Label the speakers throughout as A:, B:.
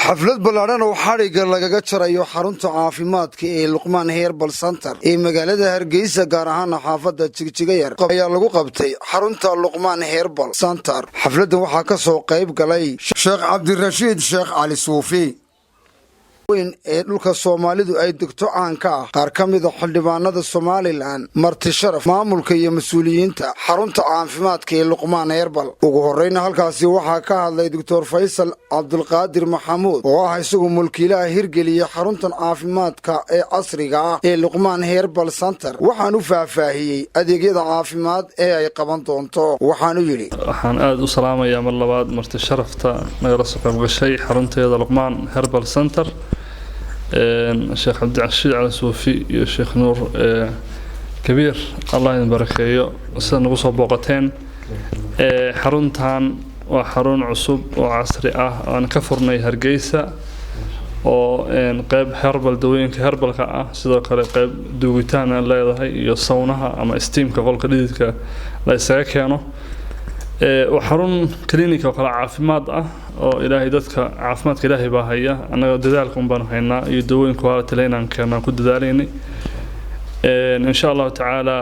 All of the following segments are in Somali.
A: xaflad ballaaran oo xadhigga lagaga jarayo xarunta caafimaadka ee Luqmaan Herbal Center ee magaalada Hargeysa gaar ahaan xaafadda Jigjiga yar ayaa lagu qabtay xarunta Luqmaan Herbal Center. xafladdan waxaa ka soo qayb galay Sheekh Cabdirashiid Sheekh Cali Suufi weyn ee dhulka Soomaalidu ay degto aan ka ah qaar ka mid ah xildhibaanada Somaliland marti sharaf maamulka iyo mas'uuliyiinta xarunta caafimaadka ee Luqmaan Herbal. ugu horreyn halkaasi waxaa ka hadlay Dr. Faysal Abdulqaadir Maxamuud oo ah isagu mulkiilaha hirgeliya xaruntan caafimaadka ee casriga ah ee Luqmaan Herbal Center. waxaan u faahfaahiyay adeegyada caafimaad ee ay qaban doonto. waxaan u yiri
B: waxaan aad u salaamayaa mar labaad marti sharafta nagala soo qayb gashay xarunteeda Luqmaan Herbal Center. الشيخ عبد الرشيد على صوفي والشيخ نور كبير الله يباركيه سنقص بوقتين حرونتان وحرون عصب وعصري أنا كفرني هرجيسة وقيب هربل دوين كهربل كأ سيدا قيب دويتان لا يضحي يصونها أما استيم كقول قليل لا يساكنه وحرون كلينيكا وقال عافماد وإلهي دتك عافماد إلهي باهية أنا ددالكم بنحينا يدوين كوالة لينا كنا كود داليني إن شاء الله تعالى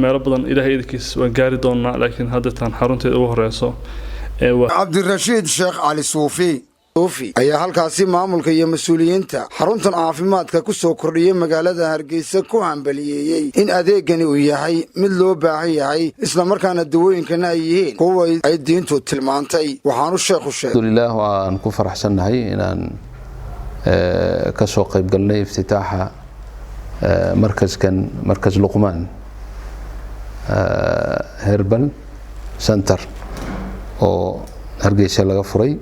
B: ما ربنا إلهي ذكيس وجاردنا لكن هذا تان حرون تدوه رأسه
A: عبد الرشيد شيخ علي صوفي ayaa halkaasi maamulka iyo mas'uuliyiinta xaruntan caafimaadka ku soo kordhiyay magaalada Hargeysa ku hambaliyeeyay in adeegani uu yahay mid loo baahan yahay isla markaana dawooyinkana ay yihiin kuwa ay diintu tilmaantay. waxaanu sheekhu sheegay
C: alxamdulillah waan ku faraxsanahay inaan ka soo qayb galnay iftitaaxa markas Luqmaan Herbal Center oo Hargeysa laga furay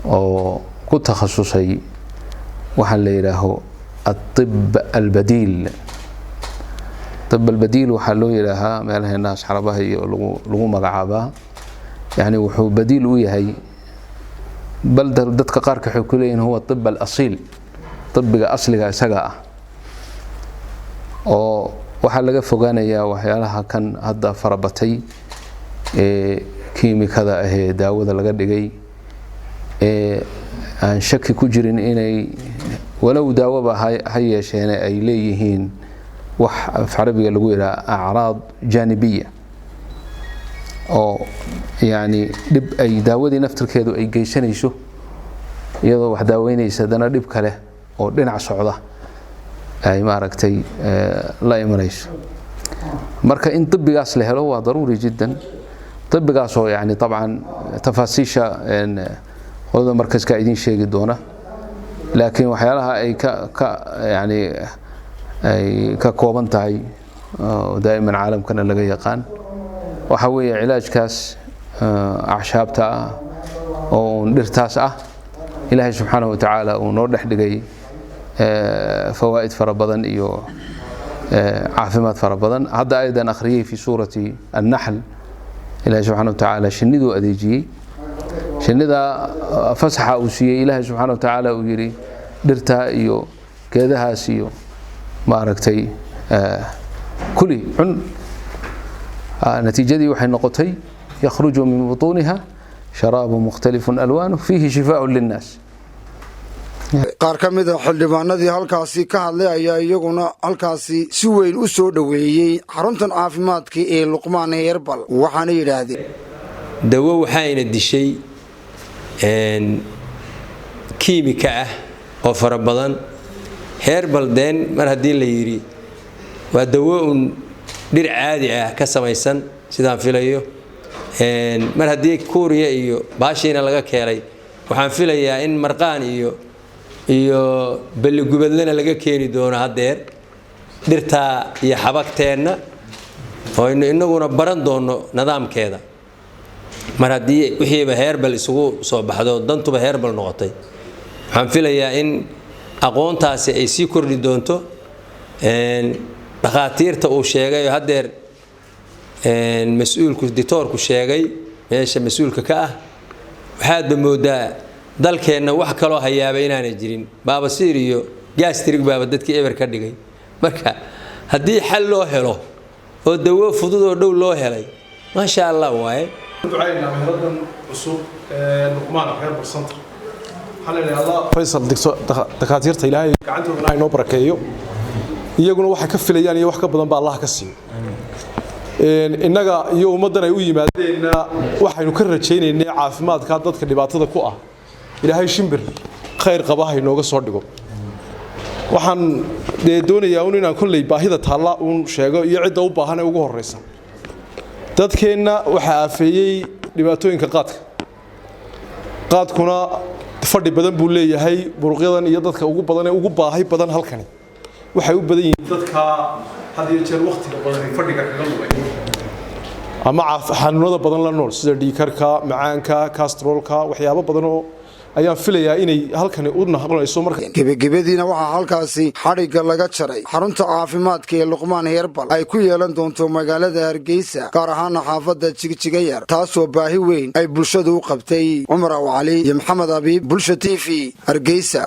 C: oo ku takhasusay waxa la yiraahdo الطب البديل. طب البديل waxa loo yiraahaa meelaha naas xarabaha iyo lagu magacaabaa yani wuxuu badiil u yahay bal dadka qaar ka xukuleeyeen huwa الطب الأصيل طبga asliga isaga ah oo waxa laga fogaanayaa waxyaalaha kan hadda farabatay ee kiimikada ah ee daawada laga dhigay aan shaki ku jirin inay walow daawaba ha yeesheen ay leeyihiin wax Carabiga lagu yiraahdo acraad janibiya oo yani dib ay daawadii naftirkeedu ay geysanayso iyadoo wax daaweynaysa dana dib kale oo dhinac socda ay maaragtay la imanayso. marka in طبigaas la helo waa daruuri jiddan. طبigaas oo yani طبعا tafaasiisha هذا مركز كايدين شيء دونا لكن وحيالها أي يعني أي ككوبان تاعي ودائما عالم كنا لقى يقان وحوي علاج كاس أعشاب تاع ونرتاسع إلهي سبحانه وتعالى ونورح لقي فوائد فربضن إيو عافمات فربضن. هذا أيضا أخريه في سورة النحل إلهي سبحانه وتعالى شندو أديجي شنيدا فسحة وسيء إلهي سبحانه وتعالى ويري درتا إيو كذا سيو ما ركتي كلي عن نتيجة دي وحي نقطي يخرج من بطونها شراب مختلف ألوانه فيه شفاء للناس.
A: qaar ka mid ah xildhibaanadii halkaasi ka hadlay ayaa iyaguna halkaasi si weyn u soo dhaweeyay xaruntan caafimaadka ee Luqmaan Herbal. waxaana yiraahdeen
D: dawo waxayna dishay kiimika ah oo fara badan. Herbal den mar hadii la yiri waa dawo dhir caadi ah ka samaysan sidaan filayo mar hadii Korea iyo baashiina laga keenay waxaan filayaa in marqaan iyo balligubadlana laga keeni doono hadeer dhirta iyo xabagteena oo inaguna baran doono nidaamkeeda. mar hadii wixiiba Herbal isugu soo baxdo dantuba Herbal noqotay waxaan filayaa in aqoontaasi ay sii kordhi doonto. dhaqaatiirta uu sheegay hadeer mas'uulku doctorku sheegay meesha mas'uulka ka ah waxaad moodaa dalkeena wax kale oo hayaaba inaanay jirin baabasiir iyo gastric baaba dadkii eber ka dhigay. marka hadii xal loo helo oo dawo fudud oo dhow loo helay ma sha Allah waaye
E: ducayna meeladan cusub Luqmaan Herbal Center faysal dakaatiirta ilaahay gacantooda inoo barakeeyo iyaguna waxay ka filayaan iyo wax ka badan baa Allah ka siiyo innaga iyo ummadan ay u yimaadeenna waxaynu ka rajaynaynaa caafimaadka dadka dhibaatada ku ah ilaahay shimbir khayr qaba ha inooga soo dhigo waxaan doonayaa inaan kulley baahida taalla uun sheego iyo cidda u baahan ee ugu horeysa dadkeenna waxa aafeeyay dhibaatooyinka qaadkuna fadhi badan buu leeyahay buruqyadan iyo dadka ugu badan ee ugu baahi badan halkani waxay u badan yihiin dadka hadii jeer waqtiga badan ee fadhiga kaga lumay ama xanuunada badan la nool sida dhiikarka macaanka kastrolka waxyaabo badan oo ayaan filayaa inay halkani u naqonayso marka
A: gebagabadiina waxaa halkaasi xadhigga laga jaray xarunta caafimaadka ee Luqmaan Herbal ay ku yeelan doonto magaalada Hargeysa gaar ahaan xaafadda Jigjiga yar taasoo baahi weyn ay bulshadu u qabtay. Cumar Awali iyo Maxamed Abiib, Bulsha TV, Hargeysa.